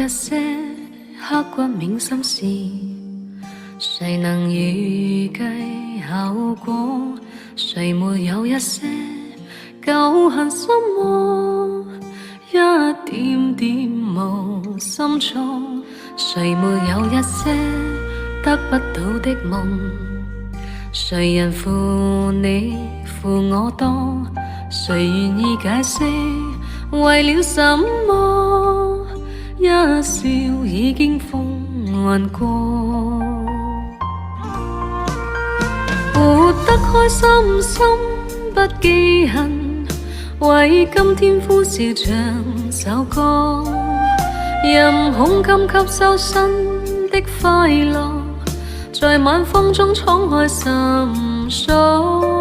些刻骨銘心事，誰能預計後果？誰沒有一些舊恨心魔，一點點無心錯？誰沒有一些得不到的夢？誰人負你負我多？誰願意解釋為了什麼？一笑已經風雲過，活得開心心不記恨，為今天呼嘯唱首歌，任胸襟吸收新的快樂，在晚風中敞開心鎖。